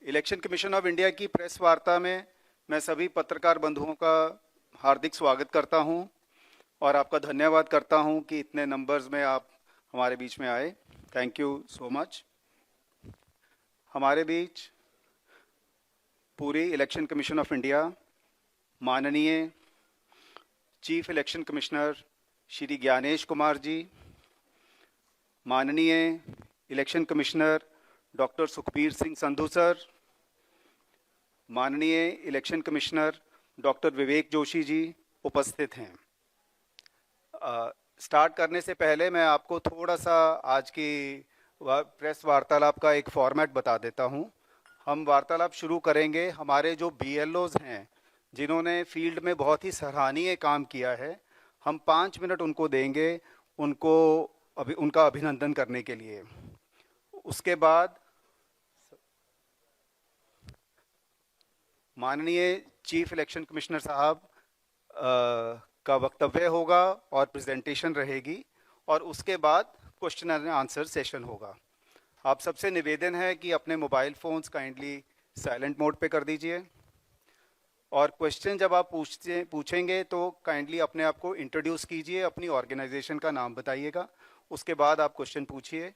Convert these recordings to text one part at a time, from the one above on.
Election commission of India की press वार्ता में मैं सभी पत्रकार बंधुओं का हार्दिक स्वागत करता हूं और आपका धन्यवाद करता हूं कि इतने नंबर्स में आप हमारे बीच में आए। Thank you so much. हमारे बीच पूरी इलेक्शन कमीशन ऑफ इंडिया, माननीय chief election commissioner Shri Gyanesh Kumar ji, माननीय election commissioner doctor Sukhbir Singh Sandhu sir, माननीय election commissioner doctor Vivek Joshi ji उपस्थित हैं। स्टार्ट करने से पहले मैं आपको थोड़ा सा आज की प्रेस वार्तालाप का एक फॉर्मेट बता देता हूं। हम वार्तालाप शुरू करेंगे। हमारे जो BLOs हैं जिन्होंने फील्ड में बहुत ही सराहनीय काम किया है, हम 5 मिनट उनको देंगे, उनका अभिनंदन करने के लिए। उसके बाद माननीय चीफ इलेक्शन कमिश्नर साहब का वक्तव्य होगा और प्रेजेंटेशन रहेगी और उसके बाद क्वेश्चन एंड आंसर सेशन होगा। आप सबसे निवेदन है कि अपने mobile phones kindly silent mode पे कर दीजिए और क्वेश्चन जब आप पूछेंगे तो काइंडली अपने आप को इंट्रोड्यूस कीजिए, अपनी ऑर्गेनाइजेशन का नाम बताइएगा, उसके बाद आप क्वेश्चन पूछिए।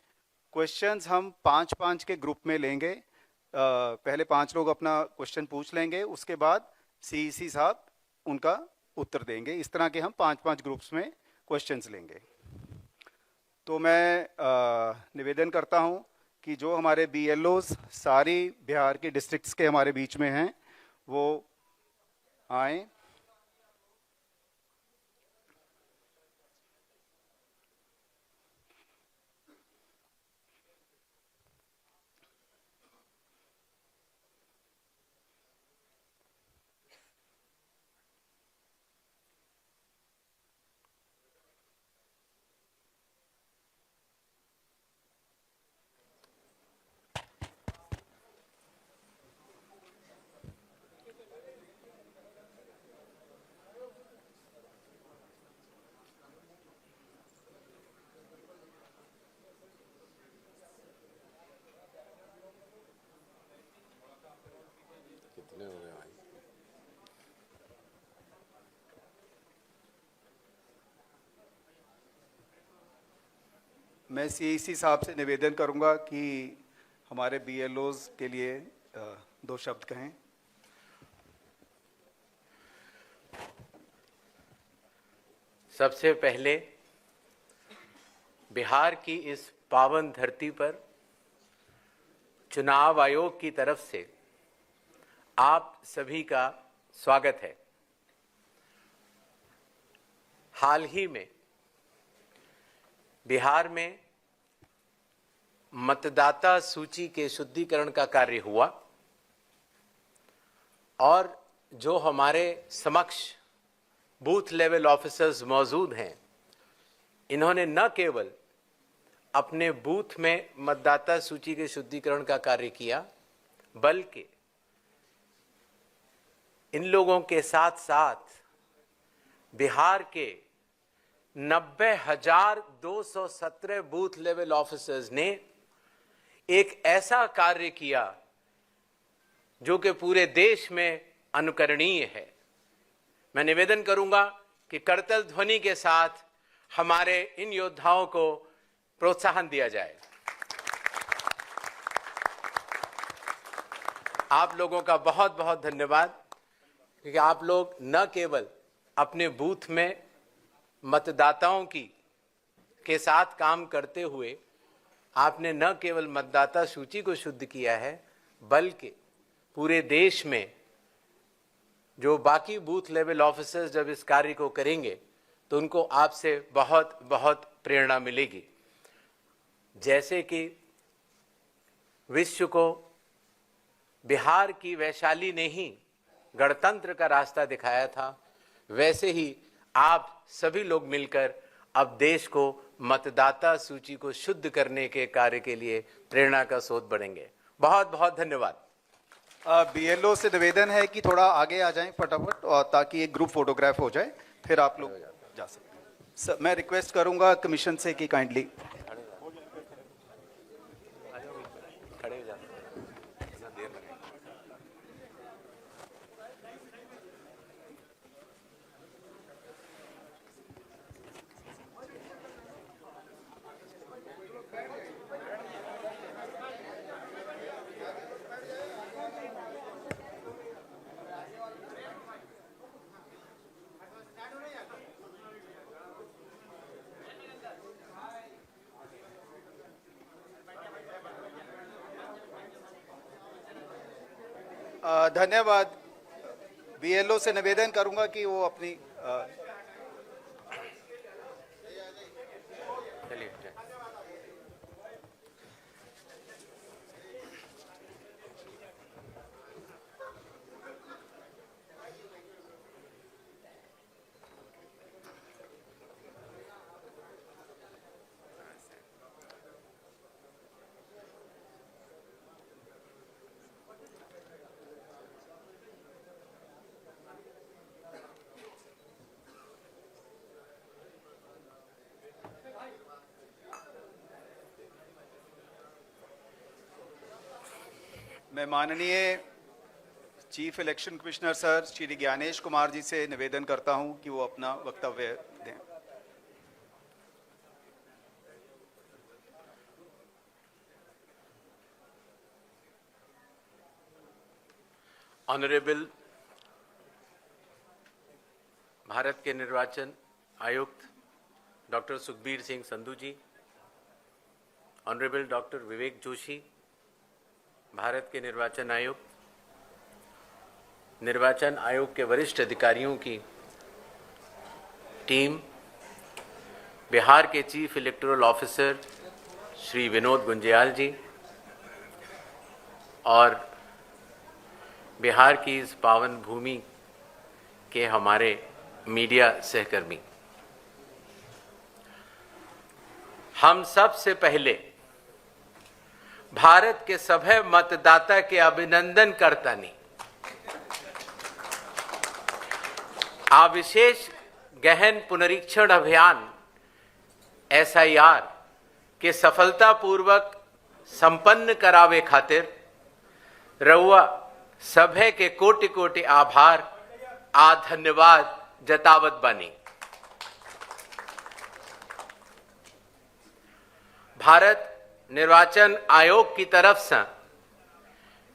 क्वेश्चंस हम 5-5 के ग्रुप में लेंगे। पहले 5 लोग अपना क्वेश्चन पूछ लेंगे, उसके बाद CEC साहब उनका उत्तर देंगे। इस तरह के हम 5-5 ग्रुप्स में क्वेश्चंस लेंगे। तो मैं निवेदन करता हूं कि जो हमारे BLOs सारी बिहार के डिस्ट्रिक्ट्स के हमारे बीच में हैं वो आए। कितने हो गए भाई? मैं CEC साहब से निवेदन करूंगा कि हमारे BLOs के लिए 2 शब्द कहें। सबसे पहले बिहार की इस पावन धरती पर चुनाव आयोग की तरफ से आप सभी का स्वागत है। हाल ही में बिहार में मतदाता सूची के शुद्धिकरण का कार्य हुआ और जो हमारे समक्ष बूथ लेवल ऑफिसर्स मौजूद हैं, इन्होंने न केवल अपने बूथ में मतदाता सूची के शुद्धिकरण का कार्य किया, बल्कि इन लोगों के साथ साथ बिहार के 90,217 बूथ लेवल ऑफिसर्स ने एक ऐसा कार्य किया जो कि पूरे देश में अनुकरणीय है। मैं निवेदन करूंगा कि करतल ध्वनि के साथ हमारे इन योद्धाओं को प्रोत्साहन दिया जाए। आप लोगों का बहुत बहुत धन्यवाद, क्योंकि आप लोग न केवल अपने बूथ में मतदाताओं के साथ काम करते हुए आपने न केवल मतदाता सूची को शुद्ध किया है, बल्कि पूरे देश में जो बाकी बूथ लेवल ऑफिसर्स जब इस कार्य को करेंगे तो उनको आपसे बहुत बहुत प्रेरणा मिलेगी। जैसे कि विश्व को बिहार की वैशाली ने ही गणतंत्र का रास्ता दिखाया था, वैसे ही आप सभी लोग मिलकर अब देश को मतदाता सूची को शुद्ध करने के कार्य के लिए प्रेरणा का स्रोत बनेंगे। बहुत बहुत धन्यवाद। BLO से निवेदन है कि थोड़ा आगे आ जाएं फटाफट, और ताकि एक ग्रुप फोटोग्राफ हो जाए, फिर आप लोग जा सकते हैं। मैं रिक्वेस्ट करूंगा कमीशन से कि काइंडली खड़े हो जाते हैं। धन्यवाद। बीएलओ से निवेदन करूंगा कि वो अपनी चलिए। मैं माननीय chief election commissioner sir Shri Gyanesh Kumar ji से निवेदन करता हूं कि वो अपना वक्तव्य दें। ऑनरेबल भारत के निर्वाचन आयुक्त डॉक्टर सुखबीर सिंह संधू जी, ऑनरेबल डॉक्टर विवेक जोशी, भारत के निर्वाचन आयुक्त, निर्वाचन आयोग के वरिष्ठ अधिकारियों की टीम, बिहार के chief electoral officer Shri Vinod Gunjiyal ji और बिहार की इस पावन भूमि के हमारे मीडिया सहकर्मी, हम सबसे पहले भारत के सभी मतदाता के अभिनंदन करतानी आ विशेष गहन पुनरीक्षण अभियान SIR के सफलतापूर्वक संपन्न करावे खातिर रउआ सभे के कोटि कोटि आभार आ धन्यवाद जतावत बानी। भारत निर्वाचन आयोग की तरफ से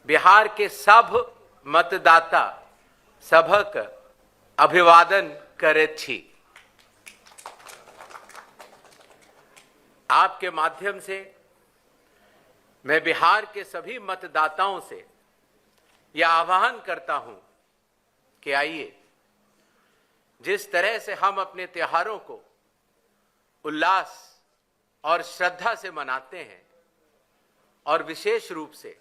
बिहार के सब मतदाता सभक अभिवादन करैत छी। आपके माध्यम से मैं बिहार के सभी मतदाताओं से यह आह्वान करता हूं कि आइए, जिस तरह से हम अपने त्योहारों को उल्लास और श्रद्धा से मनाते हैं और विशेष रूप से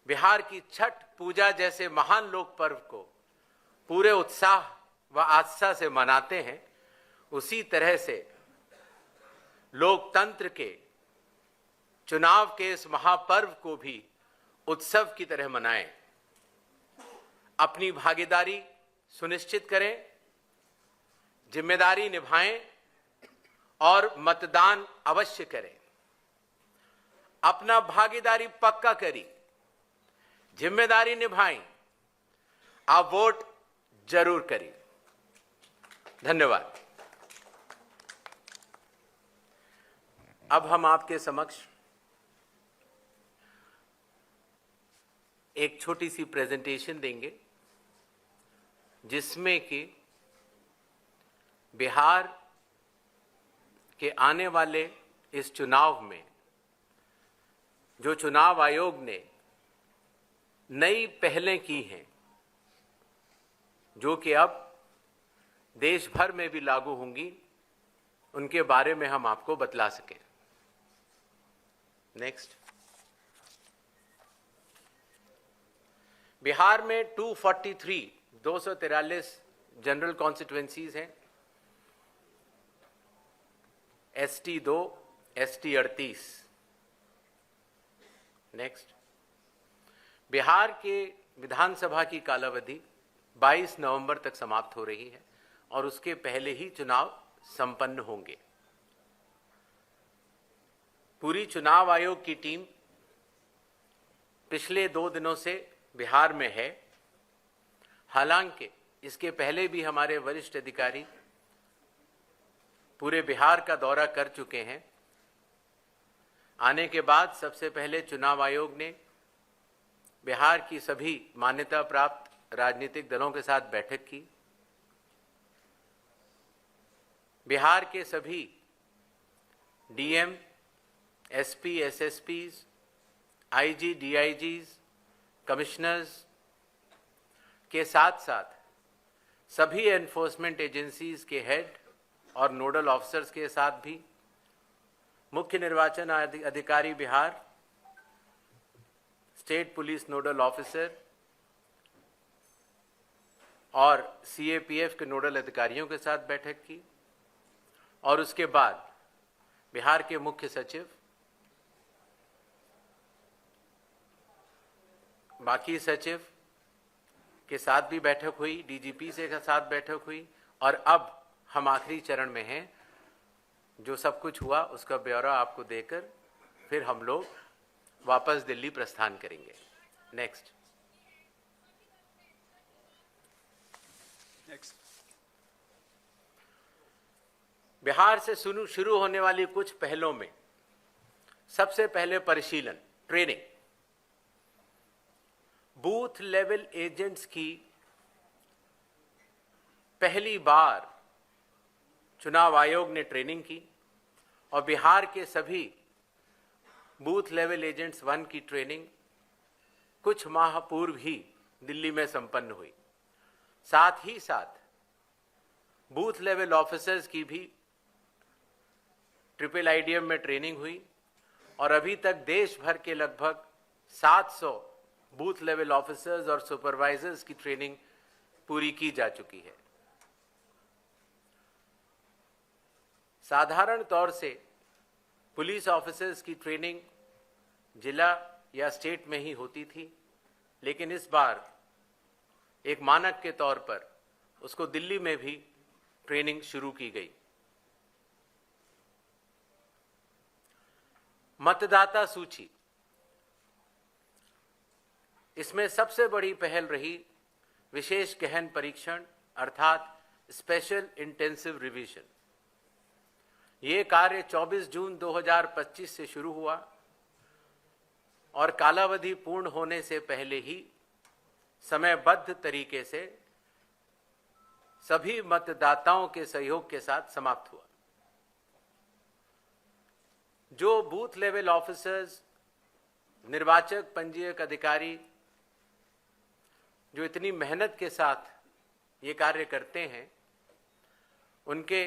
बिहार की छठ पूजा जैसे महान लोक पर्व को पूरे उत्साह व आस्था से मनाते हैं, उसी तरह से लोकतंत्र के चुनाव के इस महापर्व को भी उत्सव की तरह मनाएं। अपनी भागीदारी सुनिश्चित करें, जिम्मेदारी निभाएं और मतदान अवश्य करें। अपना भागीदारी पक्का करी, जिम्मेदारी निभाएं, आप वोट जरूर करें। धन्यवाद। अब हम आपके समक्ष एक छोटी सी प्रेजेंटेशन देंगे जिसमें कि बिहार के आने वाले इस चुनाव में जो चुनाव आयोग ने नई पहलें की हैं, जो कि अब देश भर में भी लागू होंगी, उनके बारे में हम आपको बतला सकें। नेक्स्ट। बिहार में 243 जनरल कॉन्स्टिट्युएंसीज हैं, ST 2, ST 38। नेक्स्ट। बिहार के विधानसभा की कालावधि 22 नवंबर तक समाप्त हो रही है और उसके पहले ही चुनाव संपन्न होंगे। पूरी चुनाव आयोग की टीम पिछले 2 दिनों से बिहार में है। हालांकि इसके पहले भी हमारे वरिष्ठ अधिकारी पूरे बिहार का दौरा कर चुके हैं। आने के बाद सबसे पहले चुनाव आयोग ने बिहार की सभी मान्यता प्राप्त राजनीतिक दलों के साथ बैठक की। बिहार के सभी DM, SP, SSPs, IG, DIGs, commissioners, के साथ साथ सभी एनफोर्समेंट एजेंसीज के हेड और नोडल ऑफिसर्स के साथ भी मुख्य निर्वाचन अधिकारी Bihar, state police nodal officer और सीएपीएफ के नोडल अधिकारियों के साथ बैठक की और उसके बाद बिहार के मुख्य सचिव, बाकी सचिव के साथ भी बैठक हुई, डीजीपी से के साथ बैठक हुई और अब हम आखिरी चरण में हैं। जो सब कुछ हुआ उसका ब्यौरा आपको देकर फिर हम लोग वापस दिल्ली प्रस्थान करेंगे। नेक्स्ट। बिहार से शुरू होने वाली कुछ पहलों में सबसे पहले परिशीलन, ट्रेनिंग। बूथ लेवल एजेंट्स की पहली बार चुनाव आयोग ने ट्रेनिंग की और बिहार के सभी बूथ लेवल एजेंट्स 1 की ट्रेनिंग कुछ माह पूर्व ही दिल्ली में संपन्न हुई। साथ ही साथ बूथ लेवल ऑफिसर्स की भी ट्रिपल आईडीएम में ट्रेनिंग हुई और अभी तक देश भर के लगभग 700 बूथ लेवल ऑफिसर्स और सुपरवाइजर्स की ट्रेनिंग पूरी की जा चुकी है। साधारण तौर से पुलिस ऑफिसर्स की ट्रेनिंग जिला या स्टेट में ही होती थी, लेकिन इस बार एक मानक के तौर पर उसको दिल्ली में भी ट्रेनिंग शुरू की गई। मतदाता सूची, इसमें सबसे बड़ी पहल रही विशेष गहन परीक्षण अर्थात स्पेशल इंटेंसिव रिवीजन। ये कार्य 24 जून 2025 से शुरू हुआ और कालावधि पूर्ण होने से पहले ही समयबद्ध तरीके से सभी मतदाताओं के सहयोग के साथ समाप्त हुआ। जो बूथ लेवल ऑफिसर्स, निर्वाचक पंजीयक अधिकारी जो इतनी मेहनत के साथ ये कार्य करते हैं, उनके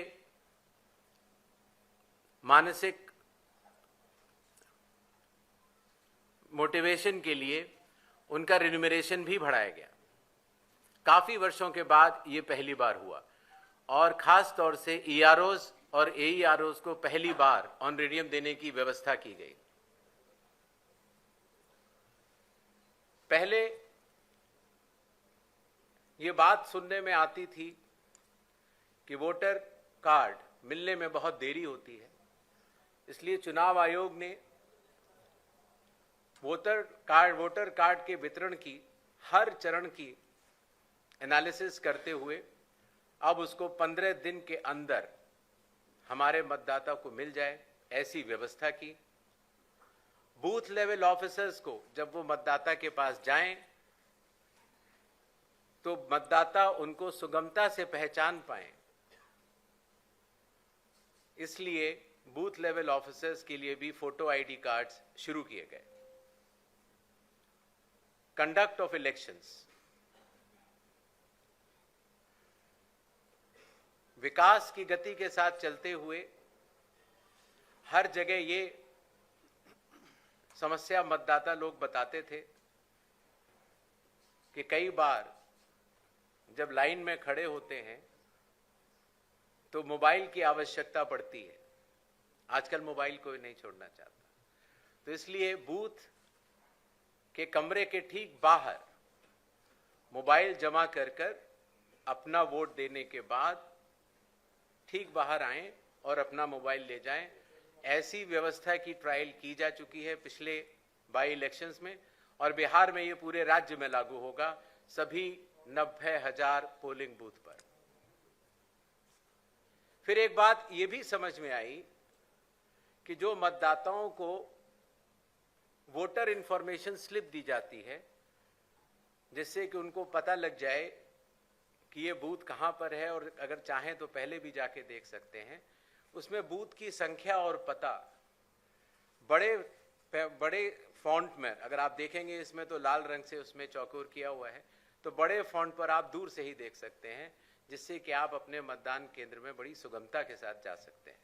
मानसिक मोटिवेशन के लिए उनका रिन्यूमरेशन भी बढ़ाया गया। काफी वर्षों के बाद ये पहली बार हुआ और खास तौर से ईआरओज और एईआरओज को पहली बार ऑनरेडियम देने की व्यवस्था की गई। पहले ये बात सुनने में आती थी कि वोटर कार्ड मिलने में बहुत देरी होती है, इसलिए चुनाव आयोग ने वोटर कार्ड के वितरण की हर चरण की एनालिसिस करते हुए अब उसको 15 दिन के अंदर हमारे मतदाता को मिल जाए ऐसी व्यवस्था की। बूथ लेवल ऑफिसर्स को जब वो मतदाता के पास जाएं तो मतदाता उनको सुगमता से पहचान पाएं, इसलिए बूथ लेवल ऑफिसर्स के लिए भी फोटो आईडी कार्ड्स शुरू किए गए। कंडक्ट ऑफ इलेक्शंस, विकास की गति के साथ चलते हुए हर जगह ये समस्या मतदाता लोग बताते थे कि कई बार जब लाइन में खड़े होते हैं तो मोबाइल की आवश्यकता पड़ती है। आजकल मोबाइल कोई नहीं छोड़ना चाहता, तो इसलिए बूथ के कमरे के ठीक बाहर मोबाइल जमा कर अपना वोट देने के बाद ठीक बाहर आएं और अपना मोबाइल ले जाएं। ऐसी व्यवस्था की ट्रायल की जा चुकी है पिछले बाई इलेक्शंस में और बिहार में ये पूरे राज्य में लागू होगा, सभी 90,000 पोलिंग बूथ पर। फिर एक बात ये भी समझ में आई कि जो मतदाताओं को वोटर इंफॉर्मेशन स्लिप दी जाती है, जिससे कि उनको पता लग जाए कि ये बूथ कहां पर है और अगर चाहें तो पहले भी जाके देख सकते हैं, उसमें बूथ की संख्या और पता बड़े फॉन्ट में, अगर आप देखेंगे इसमें तो लाल रंग से उसमें चौकोर किया हुआ है, तो बड़े फॉन्ट पर आप दूर से ही देख सकते हैं, जिससे कि आप अपने मतदान केंद्र में बड़ी सुगमता के साथ जा सकते हैं।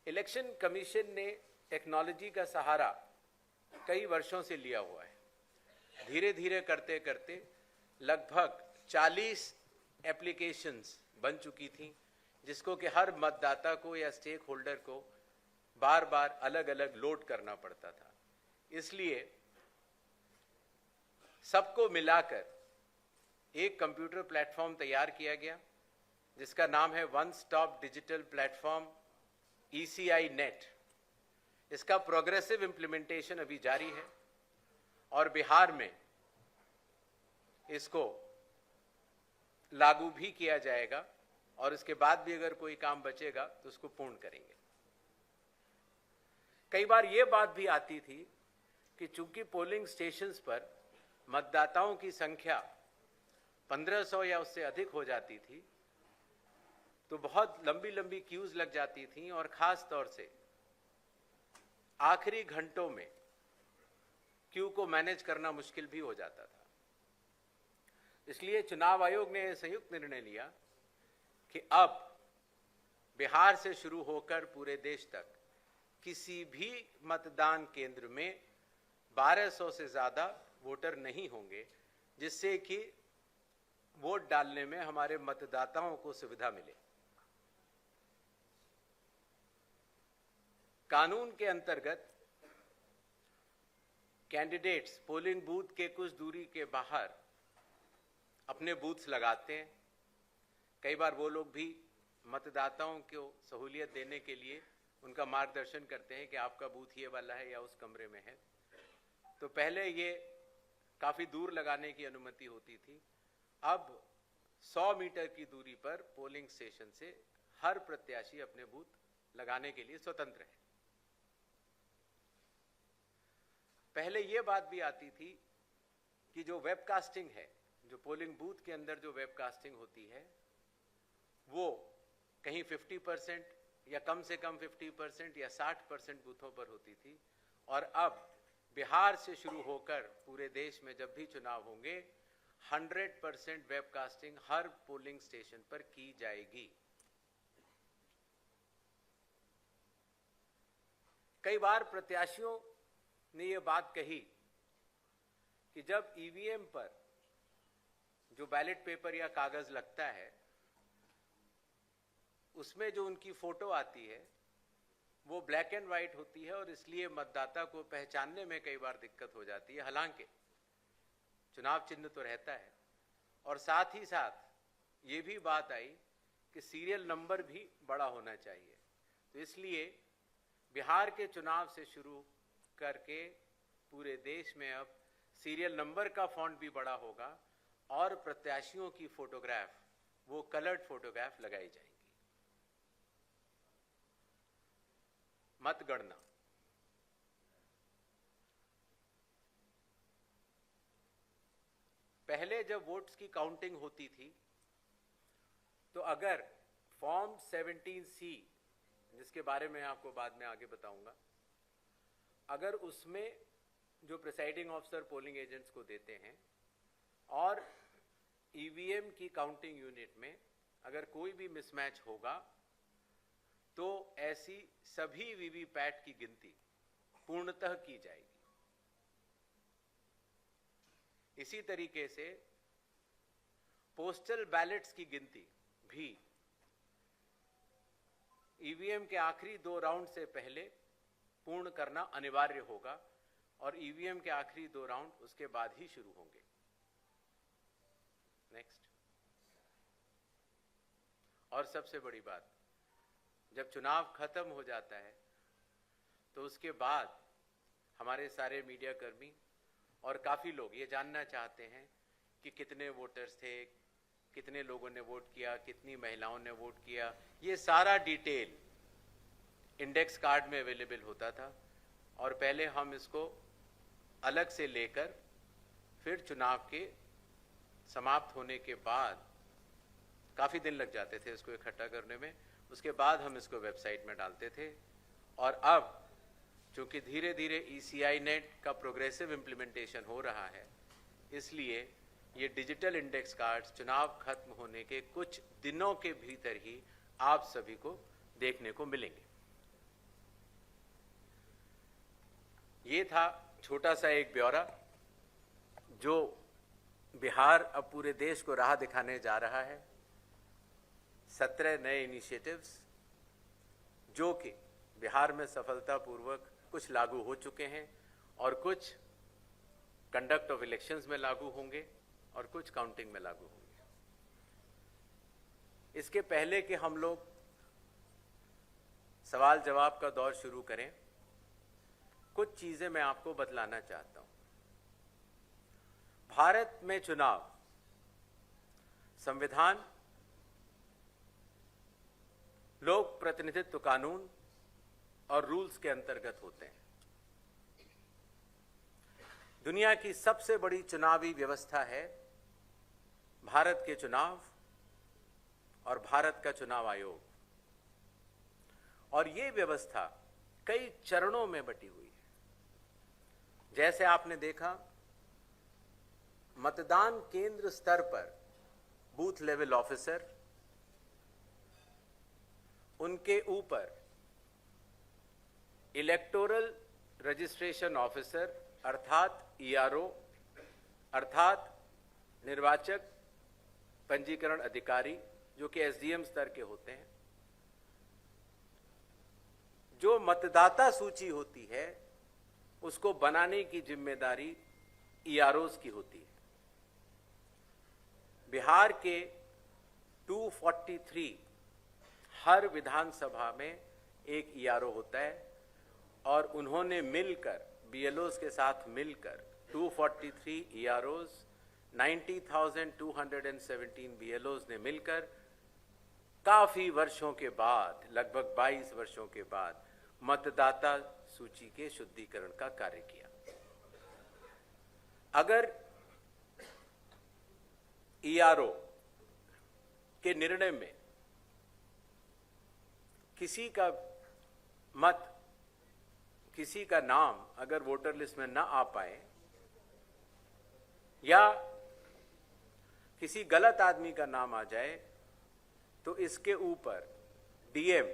इलेक्शन कमीशन ने टेक्नोलॉजी का सहारा कई वर्षों से लिया हुआ है। धीरे धीरे करते करते लगभग 40 एप्लीकेशंस बन चुकी थी, जिसको कि हर मतदाता को या स्टेक होल्डर को बार बार अलग अलग लोड करना पड़ता था। इसलिए सबको मिलाकर एक कंप्यूटर प्लेटफॉर्म तैयार किया गया, जिसका नाम है one stop digital platform ECI net. इसका प्रोग्रेसिव इंप्लीमेंटेशन अभी जारी है और बिहार में इसको लागू भी किया जाएगा, और इसके बाद भी अगर कोई काम बचेगा तो उसको पूर्ण करेंगे। कई बार यह बात भी आती थी कि चूंकि पोलिंग स्टेशंस पर मतदाताओं की संख्या 1500 या उससे अधिक हो जाती थी, तो बहुत लंबी लंबी क्यूज लग जाती थी, और खास तौर से आखिरी घंटों में क्यू को मैनेज करना मुश्किल भी हो जाता था। इसलिए चुनाव आयोग ने यह संयुक्त निर्णय लिया कि अब बिहार से शुरू होकर पूरे देश तक किसी भी मतदान केंद्र में 1200 से ज्यादा वोटर नहीं होंगे, जिससे कि वोट डालने में हमारे मतदाताओं को सुविधा मिले। कानून के अंतर्गत कैंडिडेट्स पोलिंग बूथ के कुछ दूरी के बाहर अपने बूथ्स लगाते हैं। कई बार वो लोग भी मतदाताओं को सहूलियत देने के लिए उनका मार्गदर्शन करते हैं कि आपका बूथ ये वाला है या उस कमरे में है। तो पहले ये काफी दूर लगाने की अनुमति होती थी, अब 100 मीटर की दूरी पर पोलिंग स्टेशन से हर प्रत्याशी अपने बूथ लगाने के लिए स्वतंत्र है। पहले यह बात भी आती थी कि जो वेबकास्टिंग है, जो पोलिंग बूथ के अंदर जो वेबकास्टिंग होती है, वो कहीं 50% या कम से कम 50% या 60% बूथों पर होती थी, और अब बिहार से शुरू होकर पूरे देश में जब भी चुनाव होंगे 100% वेबकास्टिंग हर पोलिंग स्टेशन पर की जाएगी। कई बार प्रत्याशियों ने यह बात कही कि जब ईवीएम पर जो बैलेट पेपर या कागज लगता है, उसमें जो उनकी फोटो आती है वो ब्लैक एंड व्हाइट होती है, और इसलिए मतदाता को पहचानने में कई बार दिक्कत हो जाती है। हालांकि चुनाव चिन्ह तो रहता है, और साथ ही साथ ये भी बात आई कि सीरियल नंबर भी बड़ा होना चाहिए। तो इसलिए बिहार के चुनाव से शुरू करके पूरे देश में अब सीरियल नंबर का फॉन्ट भी बड़ा होगा, और प्रत्याशियों की फोटोग्राफ वो कलर्ड फोटोग्राफ लगाई जाएंगी। मतगणना पहले जब वोट्स की काउंटिंग होती थी, तो अगर फॉर्म 17C, जिसके बारे में आपको बाद में आगे बताऊंगा, अगर उसमें जो प्रिसाइडिंग ऑफिसर पोलिंग एजेंट्स को देते हैं और ईवीएम की काउंटिंग यूनिट में अगर कोई भी मिसमैच होगा, तो ऐसी सभी वीवीपैट की गिनती पूर्णतः की जाएगी। इसी तरीके से पोस्टल बैलेट्स की गिनती भी ईवीएम के आखिरी 2 राउंड से पहले पूर्ण करना अनिवार्य होगा, और ईवीएम के आखिरी 2 राउंड उसके बाद ही शुरू होंगे। नेक्स्ट। और सबसे बड़ी बात, जब चुनाव खत्म हो जाता है तो उसके बाद हमारे सारे मीडिया कर्मी और काफी लोग ये जानना चाहते हैं कि कितने वोटर्स थे, कितने लोगों ने वोट किया, कितनी महिलाओं ने वोट किया। ये सारा डिटेल इंडेक्स कार्ड में अवेलेबल होता था, और पहले हम इसको अलग से लेकर फिर चुनाव के समाप्त होने के बाद काफी दिन लग जाते थे इसको इकट्ठा करने में, उसके बाद हम इसको वेबसाइट में डालते थे। और अब चूंकि धीरे धीरे ECI नेट का प्रोग्रेसिव इम्प्लीमेंटेशन हो रहा है, इसलिए ये डिजिटल इंडेक्स कार्ड्स चुनाव खत्म होने के कुछ दिनों के भीतर ही आप सभी को देखने को मिलेंगे। ये था छोटा सा एक ब्यौरा जो बिहार अब पूरे देश को राह दिखाने जा रहा है। 17 नए इनिशिएटिव्स जो कि बिहार में सफलतापूर्वक कुछ लागू हो चुके हैं और कुछ कंडक्ट ऑफ इलेक्शंस में लागू होंगे और कुछ काउंटिंग में लागू होंगे। इसके पहले कि हम लोग सवाल जवाब का दौर शुरू करें, कुछ चीजें मैं आपको बतलाना चाहता हूं। भारत में चुनाव संविधान, लोक प्रतिनिधित्व कानून और रूल्स के अंतर्गत होते हैं। दुनिया की सबसे बड़ी चुनावी व्यवस्था है भारत के चुनाव और भारत का चुनाव आयोग, और ये व्यवस्था कई चरणों में बटी हुई है। जैसे आपने देखा, मतदान केंद्र स्तर पर बूथ लेवल ऑफिसर, उनके ऊपर इलेक्टोरल रजिस्ट्रेशन ऑफिसर अर्थात ERO अर्थात निर्वाचक पंजीकरण अधिकारी, जो कि SDM स्तर के होते हैं। जो मतदाता सूची होती है उसको बनाने की जिम्मेदारी EROs की होती है। बिहार के 243 हर विधानसभा में एक ERO होता है और उन्होंने मिलकर BLOs के साथ मिलकर 243 EROs, 90,217 BLOs ने मिलकर काफी वर्षों के बाद, लगभग 22 वर्षों के बाद मतदाता सूची के शुद्धिकरण का कार्य किया। अगर ERO के निर्णय में किसी का मत, किसी का नाम अगर वोटर लिस्ट में ना आ पाए या किसी गलत आदमी का नाम आ जाए, तो इसके ऊपर DM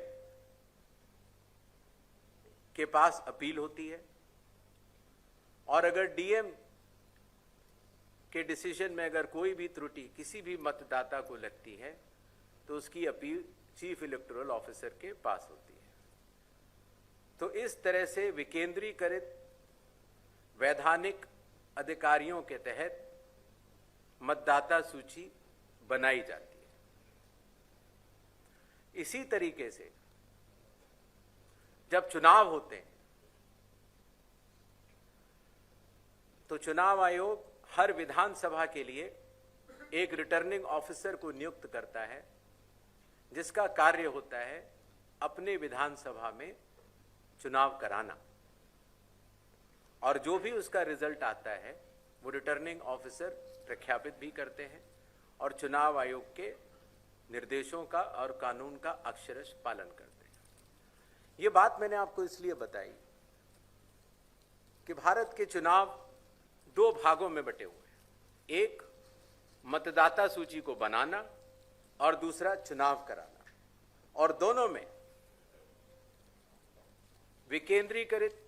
के पास अपील होती है, और अगर DM के डिसीजन में अगर कोई भी त्रुटि किसी भी मतदाता को लगती है तो उसकी अपील चीफ इलेक्टोरल ऑफिसर के पास होती है। तो इस तरह से विकेंद्रीकृत वैधानिक अधिकारियों के तहत मतदाता सूची बनाई जाती है। इसी तरीके से जब चुनाव होते हैं तो चुनाव आयोग हर विधानसभा के लिए एक रिटर्निंग ऑफिसर को नियुक्त करता है, जिसका कार्य होता है अपने विधानसभा में चुनाव कराना, और जो भी उसका रिजल्ट आता है वो रिटर्निंग ऑफिसर प्रख्यापित भी करते हैं और चुनाव आयोग के निर्देशों का और कानून का अक्षरश पालन करते हैं। ये बात मैंने आपको इसलिए बताई कि भारत के चुनाव दो भागों में बटे हुए हैं, एक मतदाता सूची को बनाना और दूसरा चुनाव कराना, और दोनों में विकेंद्रीकृत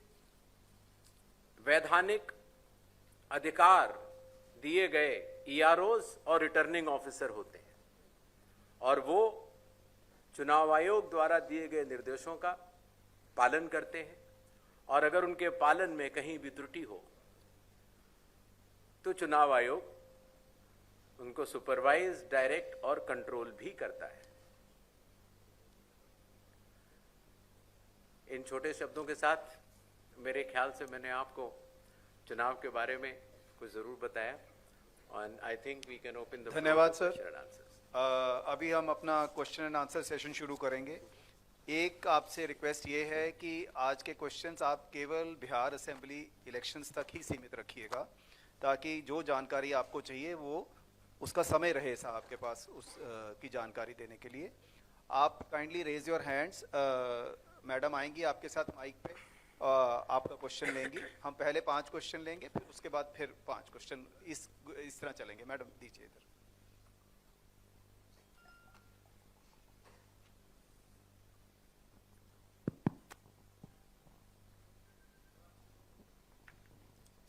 वैधानिक अधिकार दिए गए EROs और रिटर्निंग ऑफिसर होते हैं, और वो चुनाव आयोग द्वारा दिए गए निर्देशों का पालन करते हैं, और अगर उनके पालन में कहीं भी त्रुटि हो तो चुनाव आयोग उनको सुपरवाइज, डायरेक्ट और कंट्रोल भी करता है। इन छोटे शब्दों के साथ मेरे ख्याल से मैंने आपको चुनाव के बारे में कुछ जरूर बताया, और I think we can open the धन्यवाद सर। अभी हम अपना क्वेश्चन एंड आंसर सेशन शुरू करेंगे। एक आपसे रिक्वेस्ट ये है कि आज के क्वेश्चंस आप केवल बिहार असेंबली इलेक्शंस तक ही सीमित रखिएगा, ताकि जो जानकारी आपको चाहिए वो उसका समय रहे साहब के पास उस की जानकारी देने के लिए। आप kindly raise your hands, madam आएंगी आपके साथ माइक पे, आपका क्वेश्चन लेंगी। हम पहले 5 क्वेश्चन लेंगे, फिर उसके बाद फिर 5 क्वेश्चन, इस तरह चलेंगे। मैडम दीजिए इधर।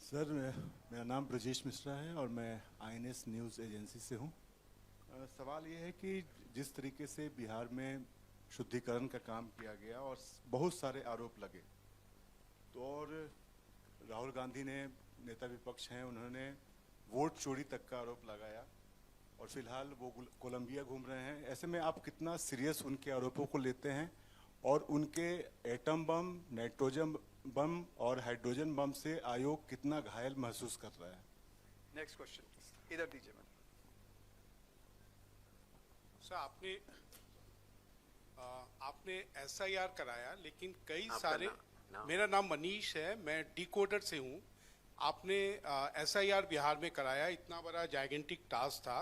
सर, मेरा नाम ब्रजेश मिश्रा है और मैं आईएनएस न्यूज़ एजेंसी से हूँ। सवाल ये है कि जिस तरीके से बिहार में शुद्धिकरण का काम किया गया और बहुत सारे आरोप लगे, तो और राहुल गांधी ने, नेता विपक्ष हैं, उन्होंने वोट चोरी तक का आरोप लगाया और फिलहाल वो कोलंबिया घूम रहे हैं। ऐसे में आप कितना सीरियस उनके आरोपों को लेते हैं और उनके एटम बम, नाइट्रोजन बम और हाइड्रोजन बम से आयोग कितना घायल महसूस कर रहा है? नेक्स्ट क्वेश्चन इधर दीजिए मैडम। सर, आपने SIR कराया, लेकिन कई सारे, मेरा नाम मनीष है, मैं डिकोडर से हूँ। आपने SIR बिहार में कराया, इतना बड़ा जाइगेंटिक टास्क था।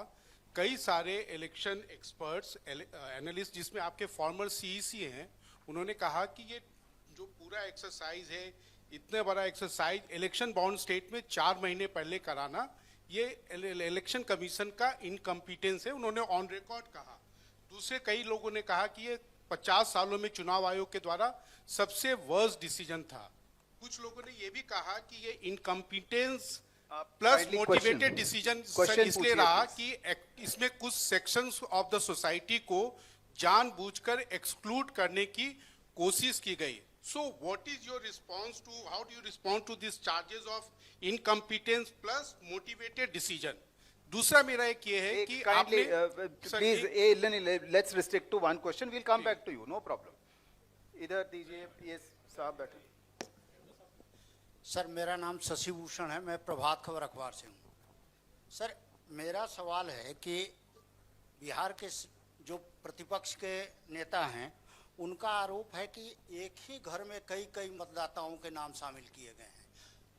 कई सारे इलेक्शन एक्सपर्ट्स, एनालिस्ट, जिसमें आपके फॉर्मर CEC हैं, उन्होंने कहा कि ये जो पूरा एक्सरसाइज है, इतने बड़ा एक्सरसाइज इलेक्शन बाउंड स्टेट में 4 महीने पहले कराना, ये इलेक्शन कमीशन का इनकम्पिटेंस है, उन्होंने ऑन रिकॉर्ड कहा। दूसरे कई लोगों ने कहा कि ये 50 सालों में चुनाव आयोग के द्वारा सबसे वर्स्ट डिसीजन था। कुछ लोगों ने ये भी कहा कि ये इनकम्पिटेंस प्लस मोटिवेटेड डिसीजन इसलिए रहा कि इसमें कुछ सेक्शंस ऑफ द सोसाइटी को जानबूझकर एक्सक्लूड करने की कोशिश की गई। So what is your response to, how do you respond to these charges of incompetence plus motivated decision? दूसरा मेरा एक ये है कि आपने please let's restrict to 1 question, we'll come back to you, no problem. इधर दीजिए, ये साहब बैठे। सर, मेरा नाम शशि भूषण है, मैं प्रभात खबर अखबार से हूँ। सर, मेरा सवाल है कि बिहार के जो प्रतिपक्ष के नेता हैं, उनका आरोप है कि एक ही घर में कई कई मतदाताओं के नाम शामिल किए गए हैं।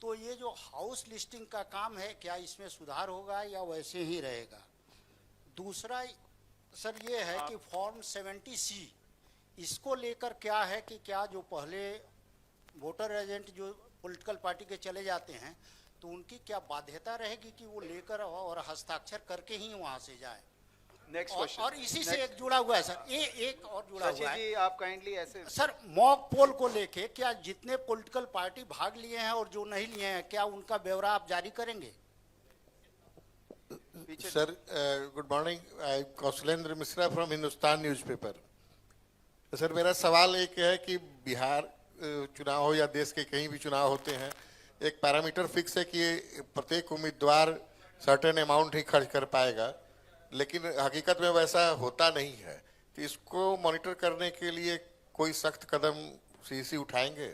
तो ये जो हाउस लिस्टिंग का काम है, क्या इसमें सुधार होगा या वैसे ही रहेगा? दूसरा सर ये है कि फॉर्म 70C, इसको लेकर क्या है कि क्या जो पहले वोटर एजेंट जो पॉलिटिकल पार्टी के चले जाते हैं, तो उनकी क्या बाध्यता रहेगी कि वो लेकर और हस्ताक्षर करके ही वहाँ से जाए? Next question. और इसी से एक जुड़ा हुआ है सर, एक और जुड़ा हुआ है जी, आप काइंडली ऐसे सर, मॉक पोल को लेके क्या जितने पॉलिटिकल पार्टी भाग लिए हैं और जो नहीं लिए हैं, क्या उनका ब्यौरा आप जारी करेंगे? Sir, good morning, I Kaushalendra Mishra from Hindustan newspaper. Sir, मेरा सवाल एक है कि बिहार चुनाव हो या देश के कहीं भी चुनाव होते हैं, एक पैरामीटर फिक्स है कि प्रत्येक उम्मीदवार सर्टेन अमाउंट ही खर्च कर पाएगा, लेकिन हकीकत में वैसा होता नहीं है। तो इसको मॉनिटर करने के लिए कोई सख्त कदम CEC उठाएंगे?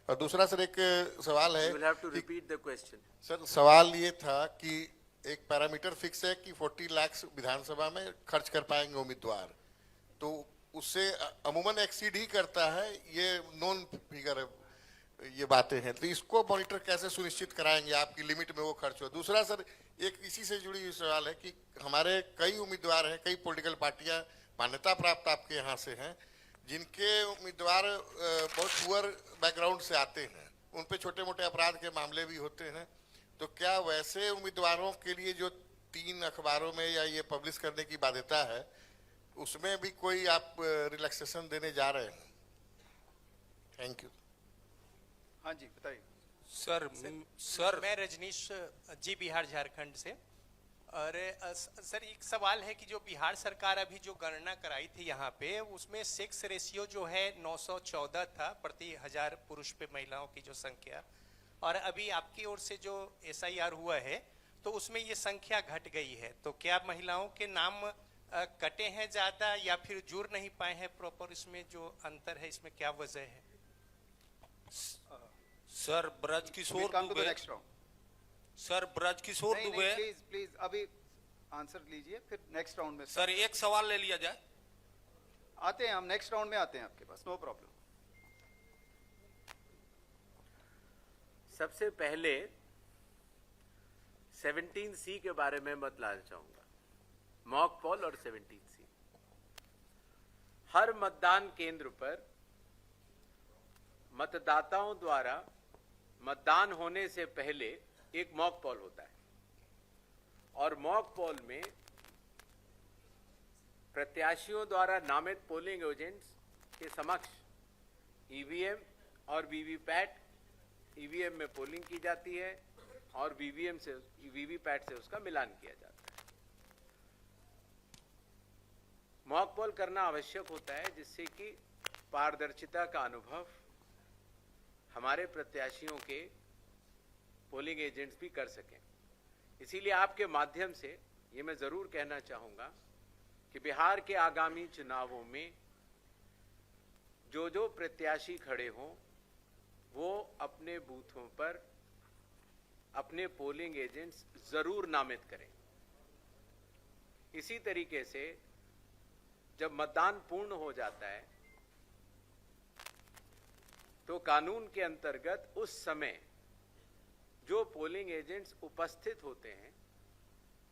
और दूसरा सर एक सवाल है, सर सवाल ये था कि एक पैरामीटर फिक्स है कि 40 लाख विधानसभा में खर्च कर पाएंगे उम्मीदवार, तो उससे अमूमन एक्सीड ही करता है, ये नॉन फिगर ये बातें हैं। तो इसको मॉनिटर कैसे सुनिश्चित कराएंगे आपकी लिमिट में वो खर्च हो? दूसरा सर एक इसी से जुड़ी हुई सवाल है कि हमारे कई उम्मीदवार हैं, कई पॉलिटिकल पार्टियां मान्यता प्राप्त आपके यहाँ से हैं, जिनके उम्मीदवार बहुत पुअर बैकग्राउंड से आते हैं, उन पे छोटे मोटे अपराध के मामले भी होते हैं। तो क्या वैसे उम्मीदवारों के लिए जो 3 अखबारों में या ये पब्लिश करने की बाध्यता है, उसमें भी कोई आप रिलैक्सेशन देने जा रहे हैं? Thank you. हाँ जी, बताइए। सर मैं रजनीश जी, बिहार झारखंड से। और सर एक सवाल है कि जो बिहार सरकार अभी जो गणना कराई थी यहाँ पे, उसमें सेक्स रेशियो जो है 914 था प्रति 1000 पुरुष पे महिलाओं की जो संख्या, और अभी आपकी ओर से जो SIR हुआ है तो उसमें ये संख्या घट गई है। तो क्या महिलाओं के नाम कटे हैं ज्यादा या फिर जुड़ नहीं पाए हैं प्रॉपर? इसमें जो अंतर है, इसमें क्या वजह है? Sir Brajkishore Dubey, sir Brajkishore Dubey, please अभी आंसर लीजिए, फिर नेक्स्ट राउंड में। सर एक सवाल ले लिया जाए। आते हैं हम, नेक्स्ट राउंड में आते हैं आपके पास, नो प्रॉब्लम। सबसे पहले 17C के बारे में बतलाना चाहूंगा, मॉक पोल और 17C। हर मतदान केंद्र पर मतदाताओं द्वारा मतदान होने से पहले एक मॉक पोल होता है और मॉक पोल में प्रत्याशियों द्वारा नामित पोलिंग एजेंट्स के समक्ष ईवीएम और वीवीपैट, ईवीएम में पोलिंग की जाती है और वीवीपैट से उसका मिलान किया जाता है। मॉक पोल करना आवश्यक होता है जिससे कि पारदर्शिता का अनुभव हमारे प्रत्याशियों के पोलिंग एजेंट्स भी कर सकें। इसीलिए आपके माध्यम से ये मैं जरूर कहना चाहूंगा कि बिहार के आगामी चुनावों में जो प्रत्याशी खड़े हों वो अपने बूथों पर अपने पोलिंग एजेंट्स जरूर नामित करें। इसी तरीके से जब मतदान पूर्ण हो जाता है तो कानून के अंतर्गत उस समय जो पोलिंग एजेंट्स उपस्थित होते हैं,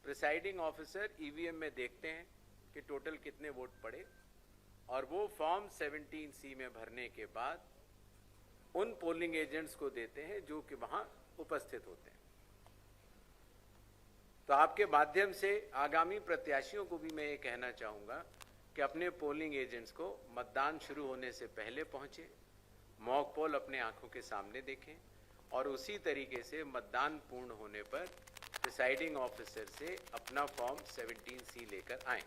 प्रिसाइडिंग ऑफिसर ईवीएम में देखते हैं कि टोटल कितने वोट पड़े और वो फॉर्म 17C में भरने के बाद उन पोलिंग एजेंट्स को देते हैं जो कि वहां उपस्थित होते हैं। तो आपके माध्यम से आगामी प्रत्याशियों को भी मैं ये कहना चाहूंगा कि अपने पोलिंग एजेंट्स को मतदान शुरू होने से पहले पहुंचे, मॉक पोल अपने आंखों के सामने देखें और उसी तरीके से मतदान पूर्ण होने पर प्रिसाइडिंग ऑफिसर से अपना फॉर्म 17C लेकर आएं।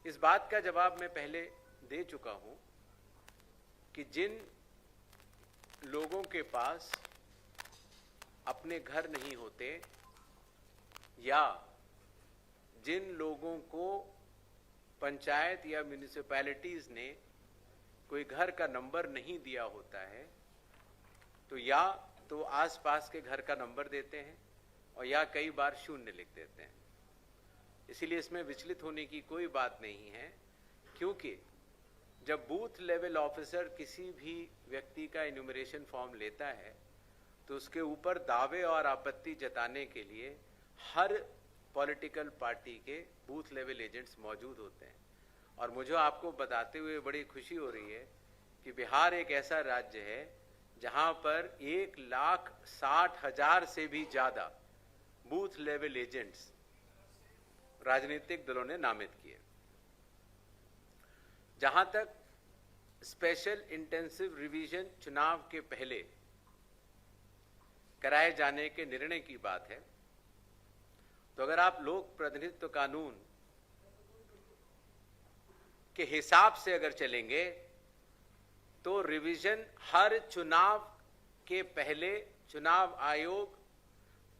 इस बात का जवाब मैं पहले दे चुका हूं कि जिन लोगों के पास अपने घर नहीं होते या जिन लोगों को पंचायत या म्यूनिसिपैलिटीज ने कोई घर का नंबर नहीं दिया होता है तो या तो आसपास के घर का नंबर देते हैं और या कई बार शून्य लिख देते हैं। इसीलिए इसमें विचलित होने की कोई बात नहीं है, क्योंकि जब बूथ लेवल ऑफिसर किसी भी व्यक्ति का इन्यूमरेशन फॉर्म लेता है तो उसके ऊपर दावे और आपत्ति जताने के लिए हर पॉलिटिकल पार्टी के बूथ लेवल एजेंट्स मौजूद होते हैं। और मुझे आपको बताते हुए बड़ी खुशी हो रही है कि बिहार एक ऐसा राज्य है जहां पर 1,60,000 से भी ज्यादा बूथ लेवल एजेंट्स राजनीतिक दलों ने नामित किए। जहां तक स्पेशल इंटेंसिव रिवीजन चुनाव के पहले कराए जाने के निर्णय की बात है तो अगर आप लोक प्रतिनिधित्व कानून के हिसाब से अगर चलेंगे तो रिवीजन हर चुनाव के पहले चुनाव आयोग